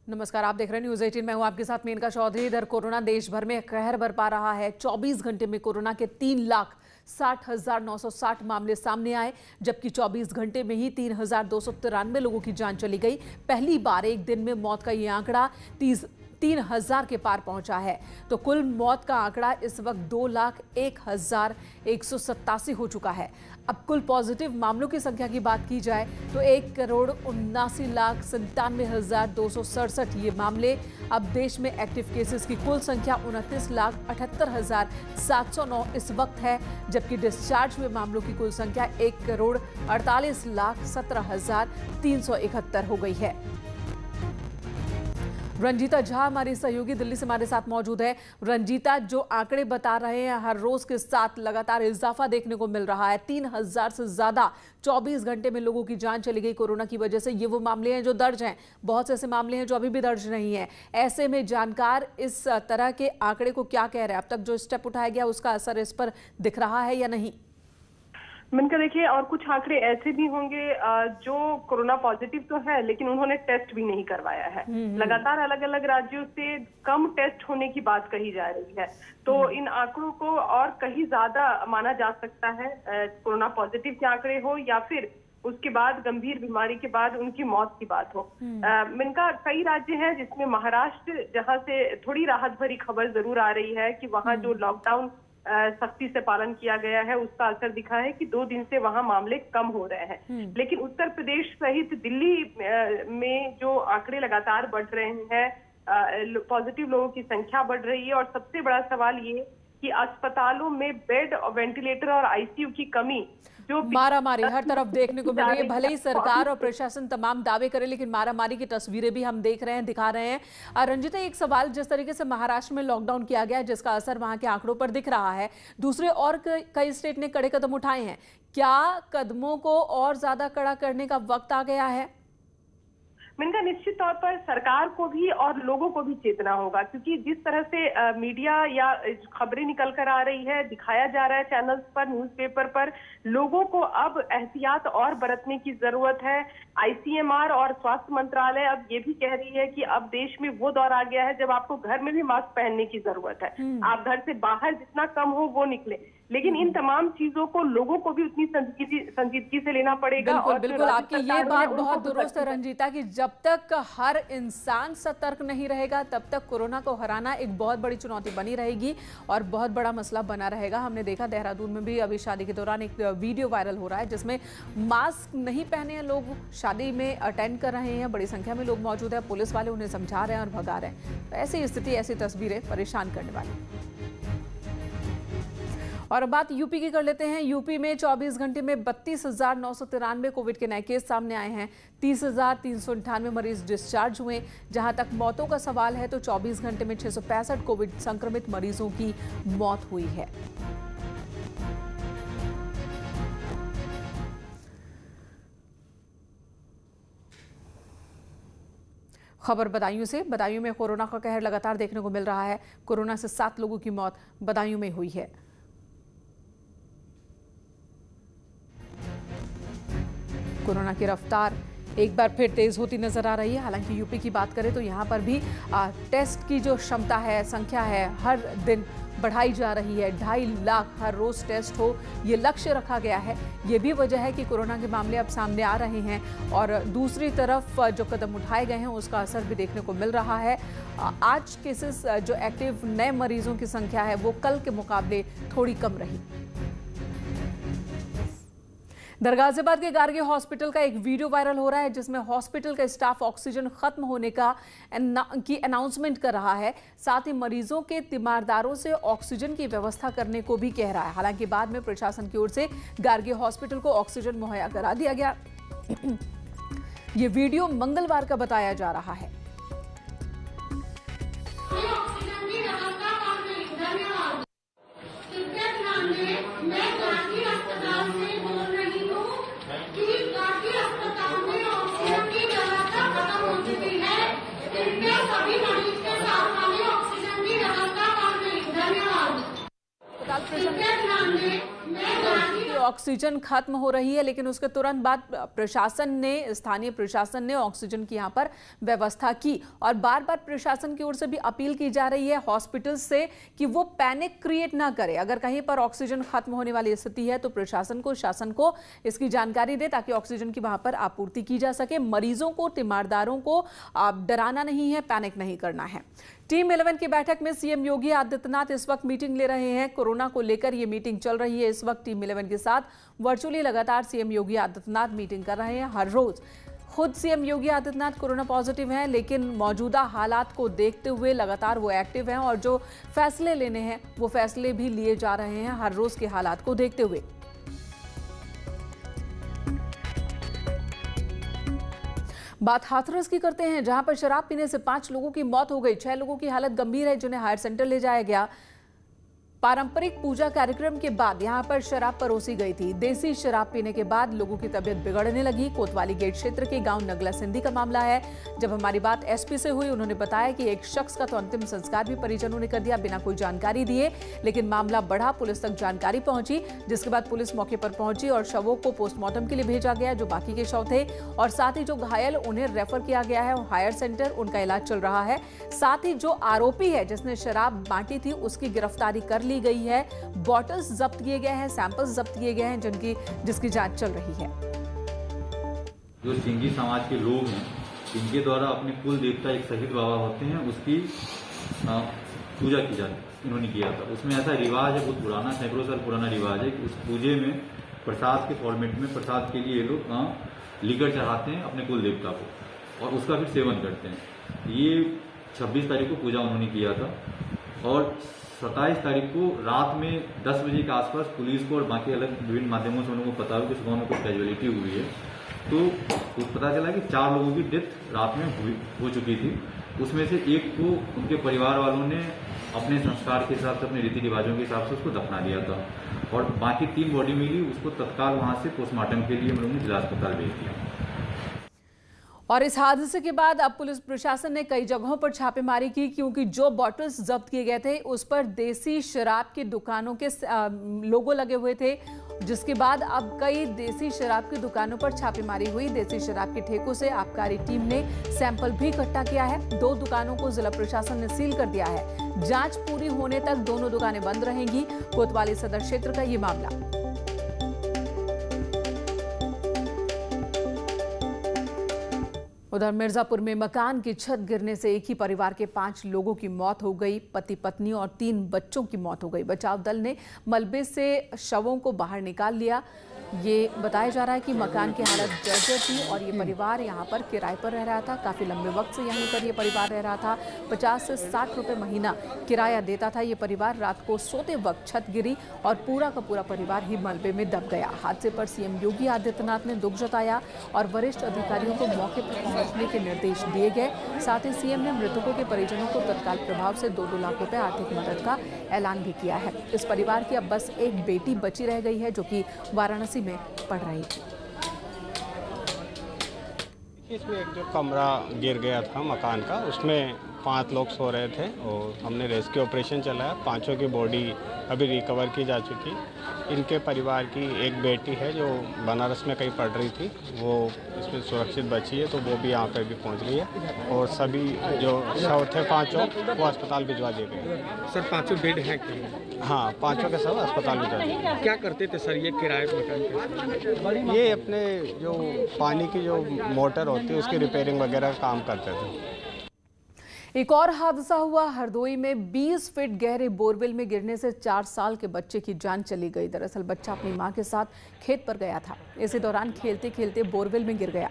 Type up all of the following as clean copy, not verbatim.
नमस्कार, आप देख रहे हैं न्यूज 18। मैं हूं आपके साथ मेनका चौधरी। इधर कोरोना देश भर में कहर बरपा रहा है। 24 घंटे में कोरोना के 3,60,960 मामले सामने आए, जबकि 24 घंटे में ही 3,293 लोगों की जान चली गई। पहली बार एक दिन में मौत का ये आंकड़ा 3,000 के पार पहुंचा है। तो कुल मौत का आंकड़ा इस वक्त 2,01,187 हो चुका है। अब कुल पॉजिटिव मामलों की संख्या की बात की जाए तो 1,79,97,267 ये मामले। अब देश में एक्टिव केसेस की कुल संख्या 29,78,709 इस वक्त है, जबकि डिस्चार्ज हुए मामलों की कुल संख्या 1,48,17,371 हो गई है। रंजीता झा हमारी सहयोगी दिल्ली से हमारे साथ मौजूद है। रंजीता, जो आंकड़े बता रहे हैं हर रोज के साथ लगातार इजाफा देखने को मिल रहा है। 3,000 से ज्यादा 24 घंटे में लोगों की जान चली गई कोरोना की वजह से। ये वो मामले हैं जो दर्ज हैं, बहुत से ऐसे मामले हैं जो अभी भी दर्ज नहीं है। ऐसे में जानकार इस तरह के आंकड़े को क्या कह रहे हैं? अब तक जो स्टेप उठाया गया उसका असर इस पर दिख रहा है या नहीं? मिनका, देखिए, और कुछ आंकड़े ऐसे भी होंगे जो कोरोना पॉजिटिव तो है लेकिन उन्होंने टेस्ट भी नहीं करवाया है। लगातार अलग अलग राज्यों से कम टेस्ट होने की बात कही जा रही है, तो इन आंकड़ों को और कहीं ज्यादा माना जा सकता है। कोरोना पॉजिटिव के आंकड़े हो या फिर उसके बाद गंभीर बीमारी के बाद उनकी मौत की बात हो। मिनका, कई राज्य हैं जिसमें महाराष्ट्र, जहां से थोड़ी राहत भरी खबर जरूर आ रही है कि वहां जो लॉकडाउन सख्ती से पालन किया गया है उसका असर दिखा है कि 2 दिन से वहां मामले कम हो रहे हैं। लेकिन उत्तर प्रदेश सहित दिल्ली में जो आंकड़े लगातार बढ़ रहे हैं, पॉजिटिव लोगों की संख्या बढ़ रही है। और सबसे बड़ा सवाल ये कि अस्पतालों में बेड और वेंटिलेटर और आईसीयू की कमी जो मारामारी हर तरफ देखने को मिल रही है। भले ही सरकार और प्रशासन तमाम दावे करे, लेकिन मारामारी की तस्वीरें भी हम देख रहे हैं, दिखा रहे हैं। रंजिता, एक सवाल, जिस तरीके से महाराष्ट्र में लॉकडाउन किया गया है जिसका असर वहां के आंकड़ों पर दिख रहा है, दूसरे और कई स्टेट ने कड़े कदम उठाए हैं। क्या कदमों को और ज्यादा कड़ा करने का वक्त आ गया है? मिनका, निश्चित तौर पर सरकार को भी और लोगों को भी चेतना होगा, क्योंकि जिस तरह से मीडिया या खबरें निकल कर आ रही है, दिखाया जा रहा है चैनल्स पर, न्यूज़पेपर पर, लोगों को अब एहतियात और बरतने की जरूरत है। आईसीएमआर और स्वास्थ्य मंत्रालय अब ये भी कह रही है कि अब देश में वो दौर आ गया है जब आपको घर में भी मास्क पहनने की जरूरत है। आप घर से बाहर जितना कम हो वो निकले, लेकिन इन तमाम चीजों को लोगों को भी उतनी संजीदगी से लेना पड़ेगा। बिल्कुल, बिल्कुल, आपकी ये बात बहुत दुरुस्त है रंजीता, कि जब तक हर इंसान सतर्क नहीं रहेगा तब तक कोरोना को हराना एक बहुत बड़ी चुनौती बनी रहेगी और बहुत बड़ा मसला बना रहेगा। हमने देखा देहरादून में भी अभी शादी के दौरान एक वीडियो वायरल हो रहा है जिसमें मास्क नहीं पहने हैं लोग, शादी में अटेंड कर रहे हैं, बड़ी संख्या में लोग मौजूद है, पुलिस वाले उन्हें समझा रहे हैं और भगा रहे हैं। तो ऐसी स्थिति, ऐसी तस्वीरें परेशान करने वाली। और अब बात यूपी की कर लेते हैं। यूपी में 24 घंटे में 32,993 कोविड के नए केस सामने आए हैं। 30,398 मरीज डिस्चार्ज हुए। जहां तक मौतों का सवाल है तो 24 घंटे में 665 कोविड संक्रमित मरीजों की मौत हुई है। खबर बदायूं से। बदायूं में कोरोना का कहर लगातार देखने को मिल रहा है। कोरोना से 7 लोगों की मौत बदायूं में हुई है। कोरोना की रफ्तार एक बार फिर तेज होती नजर आ रही है। हालांकि यूपी की बात करें तो यहाँ पर भी टेस्ट की जो क्षमता है, संख्या है, हर दिन बढ़ाई जा रही है। 2.5 लाख हर रोज टेस्ट हो, ये लक्ष्य रखा गया है। ये भी वजह है कि कोरोना के मामले अब सामने आ रहे हैं और दूसरी तरफ जो कदम उठाए गए हैं उसका असर भी देखने को मिल रहा है। आज केसेस, जो एक्टिव नए मरीजों की संख्या है वो कल के मुकाबले थोड़ी कम रही। दरगाजियाबाद के गार्गे हॉस्पिटल का एक वीडियो वायरल हो रहा है जिसमें हॉस्पिटल का स्टाफ ऑक्सीजन खत्म होने की अनाउंसमेंट कर रहा है। साथ ही मरीजों के तीमारदारों से ऑक्सीजन की व्यवस्था करने को भी कह रहा है। हालांकि बाद में प्रशासन की ओर से गार्गे हॉस्पिटल को ऑक्सीजन मुहैया करा दिया गया। ये वीडियो मंगलवार का बताया जा रहा है। अस्पताल ऑक्सीजन खत्म हो रही है, लेकिन उसके तुरंत बाद स्थानीय प्रशासन ने ऑक्सीजन की यहाँ पर व्यवस्था की और बार बार प्रशासन की ओर से भी अपील की जा रही है हॉस्पिटल से कि वो पैनिक क्रिएट ना करे। अगर कहीं पर ऑक्सीजन खत्म होने वाली स्थिति है तो प्रशासन को, शासन को इसकी जानकारी दे ताकि ऑक्सीजन की वहां पर आपूर्ति की जा सके। मरीजों को, तीमारदारों को डराना नहीं है, पैनिक नहीं करना है। टीम 11 की बैठक में सीएम योगी आदित्यनाथ इस वक्त मीटिंग ले रहे हैं। कोरोना को लेकर ये मीटिंग चल रही है। इस वक्त टीम 11 के साथ वर्चुअली लगातार सीएम योगी आदित्यनाथ मीटिंग कर रहे हैं। हर रोज खुद CM Yogi Adityanath corona positive हैं, लेकिन मौजूदा हालात को देखते हुए लगातार वो एक्टिव हैं और जो फैसले लेने हैं वो फैसले भी लिए जा रहे हैं हर रोज के हालात को देखते हुए। बात हाथरस की करते हैं, जहां पर शराब पीने से 5 लोगों की मौत हो गई। 6 लोगों की हालत गंभीर है, जिन्हें हायर सेंटर ले जाया गया। पारंपरिक पूजा कार्यक्रम के बाद यहां पर शराब परोसी गई थी। देसी शराब पीने के बाद लोगों की तबीयत बिगड़ने लगी। कोतवाली गेट क्षेत्र के गांव नगला सिंधी का मामला है। जब हमारी बात एसपी से हुई, उन्होंने बताया कि एक शख्स का तो अंतिम संस्कार भी परिजनों ने कर दिया बिना कोई जानकारी दिए, लेकिन मामला बढ़ा, पुलिस तक जानकारी पहुंची, जिसके बाद पुलिस मौके पर पहुंची और शवों को पोस्टमार्टम के लिए भेजा गया। जो बाकी के शव थे और साथ ही जो घायल, उन्हें रेफर किया गया है हायर सेंटर, उनका इलाज चल रहा है। साथ ही जो आरोपी है जिसने शराब बांटी थी, उसकी गिरफ्तारी कर ली गई है। बॉटल्स जब्त किए गए हैं, सैंपल्स जब्त किए गए हैं, जिसकी जांच चल रही है। जो सिंधी समाज के लोग हैं, इनके द्वारा अपने कुल देवता एक शहीद बाबा होते हैं, उसकी पूजा की जाती, इन्होंने किया था। उसमें ऐसा रिवाज है, बहुत पुराना, सैकड़ों साल पुराना रिवाज है कि उस पूजे में प्रसाद के फॉर्मेट में, प्रसाद के लिए ये लोग लीकर चढ़ाते हैं अपने कुल देवता को और उसका फिर सेवन करते हैं। ये 26 तारीख को पूजा उन्होंने किया था और 27 तारीख को रात में 10 बजे के आसपास पुलिस को और बाकी अलग विभिन्न माध्यमों से उनको पता हुआ कि उस गाँव में कुछ कैजुअलिटी हुई है। तो पता चला कि 4 लोगों की डेथ रात में हो चुकी थी। उसमें से एक को उनके परिवार वालों ने अपने संस्कार के हिसाब से, अपने रीति रिवाजों के हिसाब से उसको दफना दिया था और बाकी 3 बॉडी मिली, उसको तत्काल वहाँ से पोस्टमार्टम के लिए हम लोगों ने जिला अस्पताल भेज दिया। और इस हादसे के बाद अब पुलिस प्रशासन ने कई जगहों पर छापेमारी की, क्योंकि जो बॉटल्स जब्त किए गए थे उस पर देसी शराब की दुकानों के लोगो लगे हुए थे, जिसके बाद अब कई देसी शराब की दुकानों पर छापेमारी हुई। देसी शराब के ठेकों से आबकारी टीम ने सैंपल भी इकट्ठा किया है। 2 दुकानों को जिला प्रशासन ने सील कर दिया है। जांच पूरी होने तक दोनों दुकानें बंद रहेंगी। कोतवाली सदर क्षेत्र का ये मामला। उधर मिर्जापुर में मकान की छत गिरने से एक ही परिवार के 5 लोगों की मौत हो गई। पति पत्नी और 3 बच्चों की मौत हो गई। बचाव दल ने मलबे से शवों को बाहर निकाल लिया। ये बताया जा रहा है कि मकान की हालत जर्जर थी और ये परिवार यहाँ पर किराए पर रह रहा था। काफ़ी लंबे वक्त से यहीं पर ये परिवार रह रहा था। 50 से 60 रुपए महीना किराया देता था ये परिवार। रात को सोते वक्त छत गिरी और पूरा का पूरा परिवार ही मलबे में दब गया। हादसे पर सीएम योगी आदित्यनाथ ने दुख जताया और वरिष्ठ अधिकारियों को मौके पर पहुंचने के निर्देश दिए गए। साथ ही सीएम ने मृतकों के परिजनों को तत्काल प्रभाव से 2-2 लाख रुपए आर्थिक मदद का ऐलान भी किया है। इस परिवार की अब बस एक बेटी बची रह गई है, जो कि वाराणसी में पढ़ रही थी। इसमें एक जो कमरा गिर गया था मकान का, उसमें 5 लोग सो रहे थे और हमने रेस्क्यू ऑपरेशन चलाया। 5 की बॉडी अभी रिकवर की जा चुकी। इनके परिवार की एक बेटी है जो बनारस में कहीं पढ़ रही थी, वो इसमें सुरक्षित बची है, तो वो भी यहाँ पर भी पहुँच गई है। और सभी जो शव थे 5 वो अस्पताल भिजवा दिए गए। सर 5 बेड हैं क्या? हाँ, 5 के शव अस्पताल भिजवा दिए गए। क्या करते थे सर ये किराए मकान के? ये अपने जो पानी की जो मोटर होती है उसकी रिपेयरिंग वगैरह काम करते थे। एक और हादसा हुआ हरदोई में। 20 फीट गहरे बोरवेल में गिरने से 4 साल के बच्चे की जान चली गई। दरअसल बच्चा अपनी मां के साथ खेत पर गया था। इसी दौरान खेलते खेलते बोरवेल में गिर गया।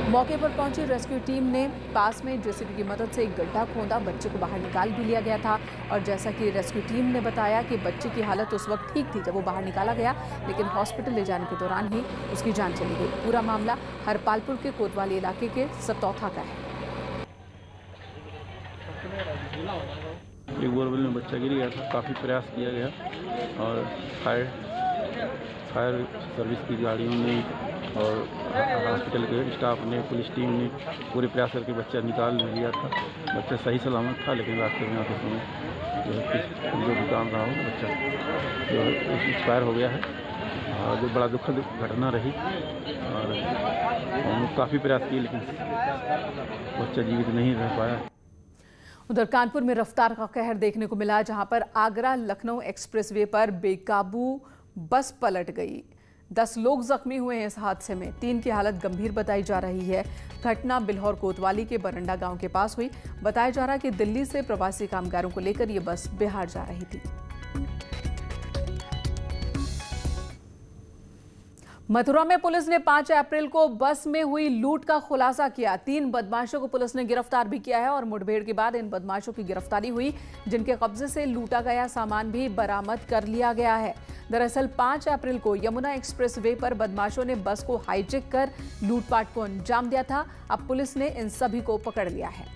मौके पर पहुंची रेस्क्यू टीम ने पास में जेसीबी की मदद से एक गड्ढा खोदा। बच्चे को बाहर निकाल भी लिया गया था और जैसा कि रेस्क्यू टीम ने बताया कि बच्चे की हालत उस वक्त ठीक थी जब वो बाहर निकाला गया, लेकिन हॉस्पिटल ले जाने के दौरान ही उसकी जान चली गई। पूरा मामला हरपालपुर के कोतवाली इलाके के सतौथा का है। एक बोरवेल में बच्चा गिर गया था। काफ़ी प्रयास किया गया और फायर सर्विस की गाड़ियों ने और हॉस्पिटल के स्टाफ ने, पुलिस टीम ने पूरे प्रयास करके बच्चा निकाल लिया था। बच्चा सही सलामत था, लेकिन रास्ते में आते समय जो भी काम रहा हो बच्चा जो एक्सपायर हो गया है। और जो बड़ा दुखद घटना रही और हम काफ़ी प्रयास किए, लेकिन बच्चा जीवित नहीं रह पाया। उधर कानपुर में रफ्तार का कहर देखने को मिला, जहां पर आगरा लखनऊ एक्सप्रेसवे पर बेकाबू बस पलट गई। 10 लोग जख्मी हुए हैं इस हादसे में। 3 की हालत गंभीर बताई जा रही है। घटना बिल्हौर कोतवाली के बरंडा गांव के पास हुई। बताया जा रहा है कि दिल्ली से प्रवासी कामगारों को लेकर ये बस बिहार जा रही थी। मथुरा में पुलिस ने 5 अप्रैल को बस में हुई लूट का खुलासा किया। 3 बदमाशों को पुलिस ने गिरफ्तार भी किया है और मुठभेड़ के बाद इन बदमाशों की गिरफ्तारी हुई, जिनके कब्जे से लूटा गया सामान भी बरामद कर लिया गया है। दरअसल 5 अप्रैल को यमुना एक्सप्रेसवे पर बदमाशों ने बस को हाईजैक कर लूटपाट को अंजाम दिया था। अब पुलिस ने इन सभी को पकड़ लिया है।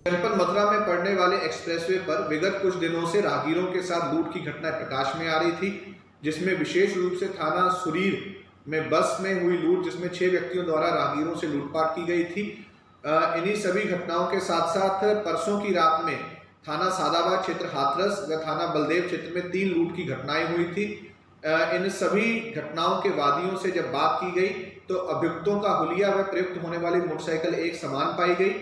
जनपद मथुरा में पड़ने वाले एक्सप्रेसवे पर विगत कुछ दिनों से राहगीरों के साथ लूट की घटना प्रकाश में आ रही थी, जिसमें विशेष रूप से थाना सुरीर में बस में हुई लूट, जिसमें 6 व्यक्तियों द्वारा राहगीरों से लूटपाट की गई थी। इन्हीं सभी घटनाओं के साथ साथ परसों की रात में थाना सादाबाद क्षेत्र हाथरस व थाना बलदेव क्षेत्र में 3 लूट की घटनाएं हुई थी। इन सभी घटनाओं के वादियों से जब बात की गई तो अभियुक्तों का हुलिया व प्रयुक्त होने वाली मोटरसाइकिल एक समान पाई गई।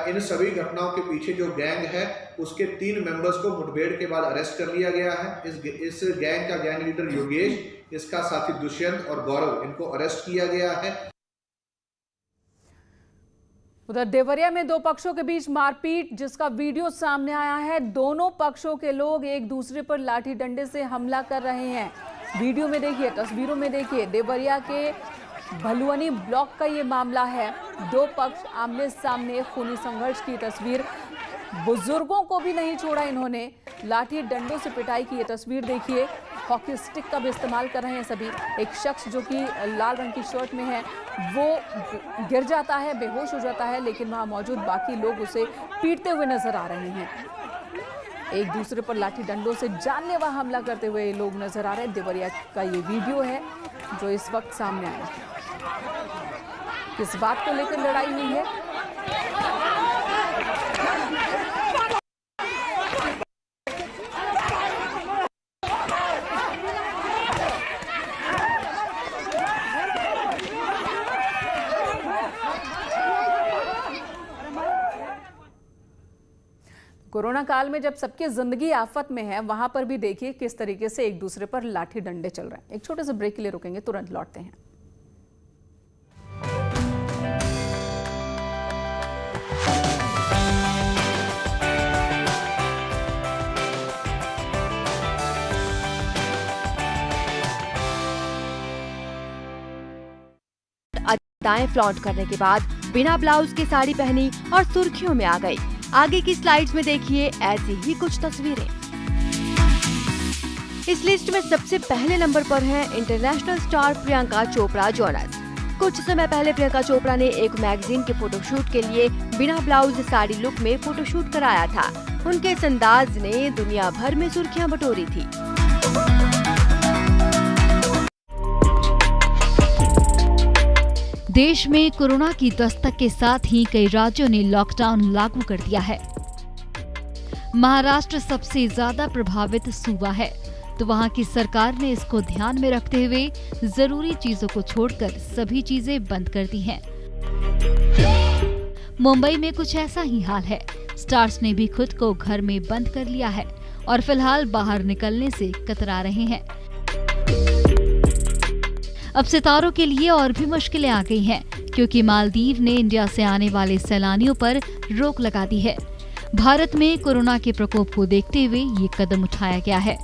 इन सभी घटनाओं के पीछे जो गैंग है उसके 3 मेंबर्स को मुठभेड़ के बाद अरेस्ट कर लिया गया है। इस गैंग का गैंग लीडर योगेश, इसका साथी दुष्यंत और गौरव, इनको अरेस्ट किया गया है। उधर देवरिया में 2 पक्षों के बीच मारपीट, जिसका वीडियो सामने आया है। दोनों पक्षों के लोग एक दूसरे पर लाठी डंडे से हमला कर रहे हैं। वीडियो में देखिए, तस्वीरों में देखिए, देवरिया के भलुअनी ब्लॉक का ये मामला है। 2 पक्ष आमने सामने, खूनी संघर्ष की तस्वीर। बुजुर्गों को भी नहीं छोड़ा इन्होंने, लाठी डंडों से पिटाई की ये तस्वीर देखिए। हॉकी स्टिक का भी इस्तेमाल कर रहे हैं सभी। एक शख्स जो कि लाल रंग की शर्ट में है वो गिर जाता है, बेहोश हो जाता है, लेकिन वहां मौजूद बाकी लोग उसे पीटते हुए नजर आ रहे हैं। एक दूसरे पर लाठी डंडों से जानलेवा हमला करते हुए लोग नजर आ रहे हैं। देवरिया का ये वीडियो है जो इस वक्त सामने आया है। किस बात को लेकर लड़ाई हुई है? कोरोना काल में जब सबकी जिंदगी आफत में है, वहां पर भी देखिए किस तरीके से एक दूसरे पर लाठी डंडे चल रहे हैं। एक छोटे से ब्रेक के लिए रुकेंगे, तुरंत लौटते हैं। अदाएं फ्लॉन्ट करने के बाद बिना ब्लाउज के साड़ी पहनी और सुर्खियों में आ गई। आगे की स्लाइड्स में देखिए ऐसी ही कुछ तस्वीरें। इस लिस्ट में सबसे पहले नंबर पर है international star Priyanka Chopra Jonas. कुछ समय पहले प्रियंका चोपड़ा ने एक मैगजीन के फोटोशूट के लिए बिना ब्लाउज साड़ी लुक में फोटोशूट कराया था। उनके इस अंदाज ने दुनिया भर में सुर्खियां बटोरी थी। देश में कोरोना की दस्तक के साथ ही कई राज्यों ने लॉकडाउन लागू कर दिया है। महाराष्ट्र सबसे ज्यादा प्रभावित सूबा है, तो वहां की सरकार ने इसको ध्यान में रखते हुए जरूरी चीजों को छोड़कर सभी चीजें बंद कर दी हैं। मुंबई में कुछ ऐसा ही हाल है। स्टार्स ने भी खुद को घर में बंद कर लिया है और फिलहाल बाहर निकलने से कतरा रहे हैं। अब सितारों के लिए और भी मुश्किलें आ गई हैं, क्योंकि मालदीव ने इंडिया से आने वाले सैलानियों पर रोक लगा दी है। भारत में कोरोना के प्रकोप को देखते हुए ये कदम उठाया गया है।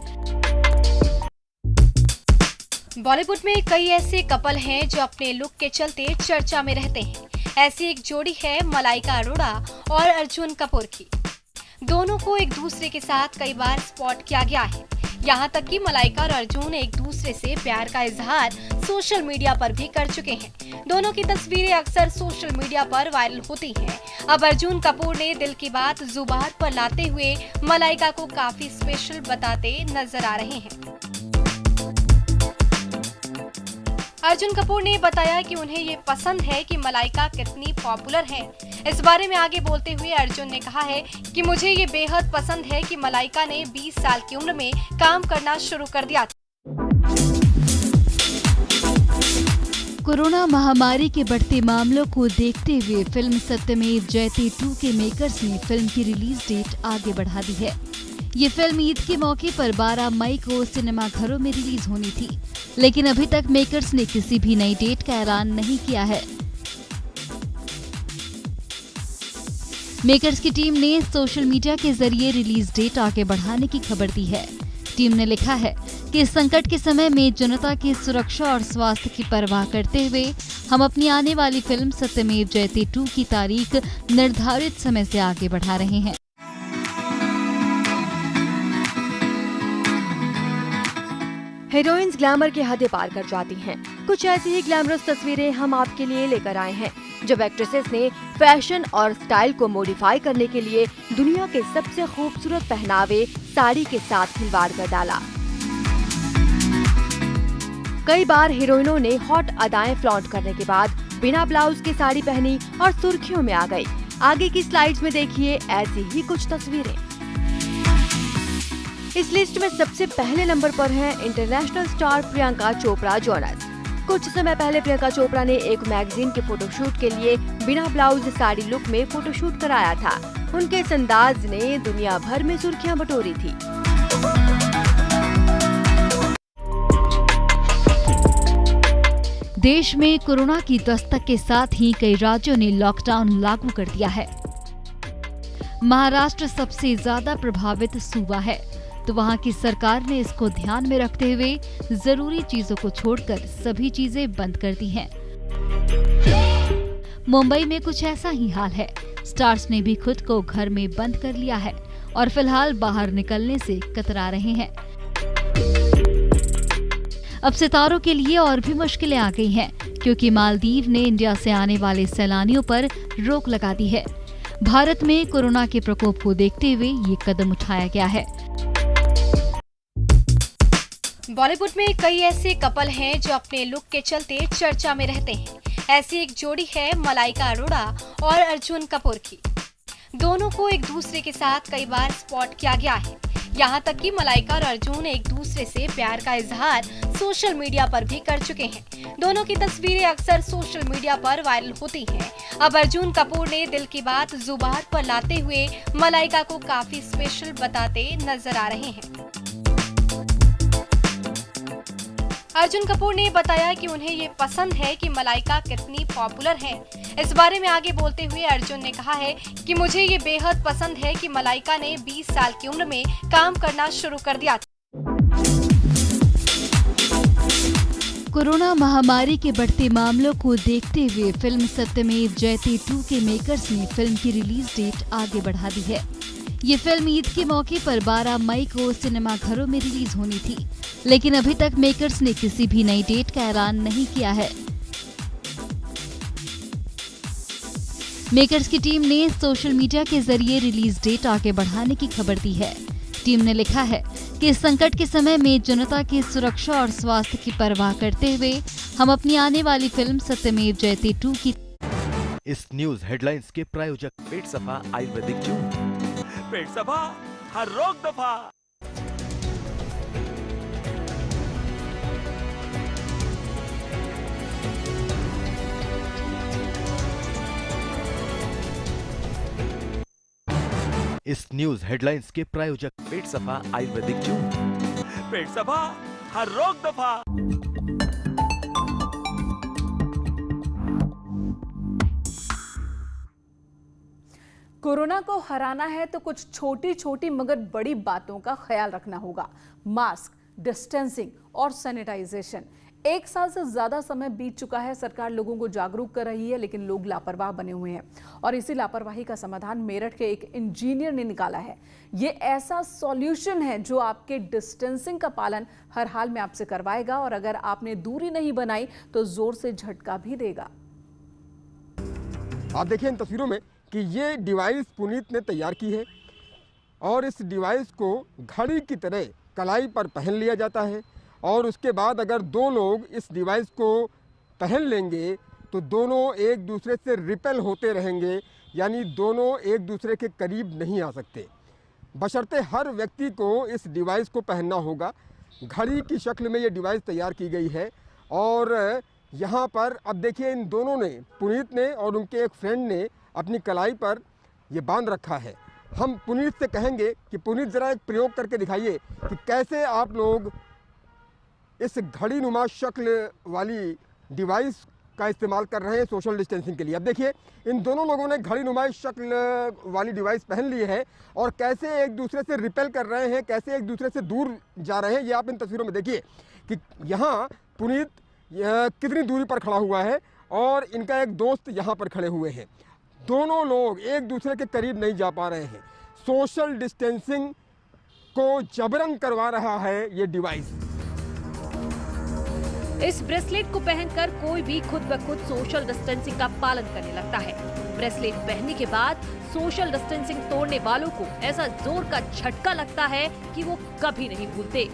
बॉलीवुड में कई ऐसे कपल हैं जो अपने लुक के चलते चर्चा में रहते हैं। ऐसी एक जोड़ी है मलाइका अरोड़ा और अर्जुन कपूर की। दोनों को एक दूसरे के साथ कई बार स्पॉट किया गया है। यहाँ तक कि मलाइका और अर्जुन एक दूसरे से प्यार का इजहार सोशल मीडिया पर भी कर चुके हैं। दोनों की तस्वीरें अक्सर सोशल मीडिया पर वायरल होती हैं। अब अर्जुन कपूर ने दिल की बात जुबान पर लाते हुए मलाइका को काफी स्पेशल बताते नजर आ रहे हैं। अर्जुन कपूर ने बताया कि उन्हें ये पसंद है कि मलाइका कितनी पॉपुलर है। इस बारे में आगे बोलते हुए अर्जुन ने कहा है कि मुझे ये बेहद पसंद है कि मलाइका ने 20 साल की उम्र में काम करना शुरू कर दिया था। कोरोना महामारी के बढ़ते मामलों को देखते हुए फिल्म सत्यमेव जयते 2 के मेकर्स ने फिल्म की रिलीज डेट आगे बढ़ा दी है। ये फिल्म ईद के मौके पर 12 मई को सिनेमाघरों में रिलीज होनी थी, लेकिन अभी तक मेकर्स ने किसी भी नई डेट का ऐलान नहीं किया है। मेकर्स की टीम ने सोशल मीडिया के जरिए रिलीज डेट आगे बढ़ाने की खबर दी है। टीम ने लिखा है कि इस संकट के समय में जनता की सुरक्षा और स्वास्थ्य की परवाह करते हुए हम अपनी आने वाली फिल्म सत्यमेव जयते 2 की तारीख निर्धारित समय से आगे बढ़ा रहे हैं। हीरोइंस ग्लैमर की हदें पार कर जाती हैं। कुछ ऐसी ही ग्लैमरस तस्वीरें हम आपके लिए लेकर आए हैं, जब एक्ट्रेसेस ने फैशन और स्टाइल को मॉडिफाई करने के लिए दुनिया के सबसे खूबसूरत पहनावे साड़ी के साथ खिलवाड़ कर डाला। कई बार हीरोइनों ने हॉट अदाएं फ्लॉन्ट करने के बाद बिना ब्लाउज की साड़ी पहनी और सुर्खियों में आ गई। आगे की स्लाइड्स में देखिए ऐसी ही कुछ तस्वीरें। इस लिस्ट में सबसे पहले नंबर पर हैं international star Priyanka Chopra Jonas. कुछ समय पहले प्रियंका चोपड़ा ने एक मैगजीन के फोटोशूट के लिए बिना ब्लाउज साड़ी लुक में फोटोशूट कराया था। उनके इस अंदाज ने दुनिया भर में सुर्खियां बटोरी थी। देश में कोरोना की दस्तक के साथ ही कई राज्यों ने लॉकडाउन लागू कर दिया है। महाराष्ट्र सबसे ज्यादा प्रभावित सूबा है, तो वहां की सरकार ने इसको ध्यान में रखते हुए जरूरी चीजों को छोड़कर सभी चीजें बंद कर दी हैं। मुंबई में कुछ ऐसा ही हाल है। स्टार्स ने भी खुद को घर में बंद कर लिया है और फिलहाल बाहर निकलने से कतरा रहे हैं। अब सितारों के लिए और भी मुश्किलें आ गई हैं, क्योंकि मालदीव ने इंडिया से आने वाले सैलानियों पर रोक लगा दी है। भारत में कोरोना के प्रकोप को देखते हुए ये कदम उठाया गया है। बॉलीवुड में कई ऐसे कपल हैं जो अपने लुक के चलते चर्चा में रहते हैं। ऐसी एक जोड़ी है मलाइका अरोड़ा और अर्जुन कपूर की। दोनों को एक दूसरे के साथ कई बार स्पॉट किया गया है। यहाँ तक कि मलाइका और अर्जुन एक दूसरे से प्यार का इजहार सोशल मीडिया पर भी कर चुके हैं। दोनों की तस्वीरें अक्सर सोशल मीडिया पर वायरल होती हैं। अब अर्जुन कपूर ने दिल की बात जुबान पर लाते हुए मलाइका को काफी स्पेशल बताते नजर आ रहे हैं। अर्जुन कपूर ने बताया कि उन्हें ये पसंद है कि मलाइका कितनी पॉपुलर है। इस बारे में आगे बोलते हुए अर्जुन ने कहा है कि मुझे ये बेहद पसंद है कि मलाइका ने 20 साल की उम्र में काम करना शुरू कर दिया था। कोरोना महामारी के बढ़ते मामलों को देखते हुए फिल्म सत्यमेव जयते 2 के मेकर्स ने फिल्म की रिलीज डेट आगे बढ़ा दी है। ये फिल्म ईद के मौके पर 12 मई को सिनेमाघरों में रिलीज होनी थी, लेकिन अभी तक मेकर्स ने किसी भी नई डेट का ऐलान नहीं किया है। मेकर्स की टीम ने सोशल मीडिया के जरिए रिलीज डेट आगे बढ़ाने की खबर दी है। टीम ने लिखा है कि इस संकट के समय में जनता की सुरक्षा और स्वास्थ्य की परवाह करते हुए हम अपनी आने वाली फिल्म सत्यमेव जयते 2 की। इस न्यूज हेडलाइंस के प्रायोजक पेट सफा आयुर्वेदिक जून। पेट सफा हर रोग दफा। इस न्यूज हेडलाइंस के प्रायोजक पेट सफा आयुर्वेदिक जून। पेट सफा हर रोग दफा। कोरोना को हराना है तो कुछ छोटी छोटी मगर बड़ी बातों का ख्याल रखना होगा। मास्क, डिस्टेंसिंग और सैनिटाइजेशन। 1 साल से ज्यादा समय बीत चुका है, सरकार लोगों को जागरूक कर रही है, लेकिन लोग लापरवाह बने हुए हैं और इसी लापरवाही का समाधान मेरठ के एक इंजीनियर ने निकाला है। ये ऐसा सॉल्यूशन है जो आपके डिस्टेंसिंग का पालन हर हाल में आपसे करवाएगा और अगर आपने दूरी नहीं बनाई तो जोर से झटका भी देगा। आप देखिए इन तस्वीरों में कि ये डिवाइस पुनीत ने तैयार की है और इस डिवाइस को घड़ी की तरह कलाई पर पहन लिया जाता है और उसके बाद अगर 2 लोग इस डिवाइस को पहन लेंगे तो दोनों एक दूसरे से रिपेल होते रहेंगे, यानी दोनों एक दूसरे के करीब नहीं आ सकते। बशर्ते हर व्यक्ति को इस डिवाइस को पहनना होगा। घड़ी की शक्ल में ये डिवाइस तैयार की गई है और यहाँ पर अब देखिए इन दोनों ने, पुनीत ने और उनके एक फ्रेंड ने अपनी कलाई पर ये बांध रखा है। हम पुनीत से कहेंगे कि पुनीत ज़रा एक प्रयोग करके दिखाइए कि कैसे आप लोग इस घड़ी नुमा शक्ल वाली डिवाइस का इस्तेमाल कर रहे हैं सोशल डिस्टेंसिंग के लिए। अब देखिए इन दोनों लोगों ने घड़ी नुमाई शक्ल वाली डिवाइस पहन ली है और कैसे एक दूसरे से रिपेल कर रहे हैं, कैसे एक दूसरे से दूर जा रहे हैं। ये आप इन तस्वीरों में देखिए कि यहाँ पुनीत कितनी दूरी पर खड़ा हुआ है और इनका एक दोस्त यहाँ पर खड़े हुए हैं। दोनों लोग एक दूसरे के करीब नहीं जा पा रहे हैं। सोशल डिस्टेंसिंग को जबरन करवा रहा है ये डिवाइस। इस ब्रेसलेट को पहनकर कोई भी खुद ब खुद सोशल डिस्टेंसिंग का पालन करने लगता है। ब्रेसलेट पहनने के बाद सोशल डिस्टेंसिंग तोड़ने वालों को ऐसा जोर का झटका लगता है कि वो कभी नहीं भूलते।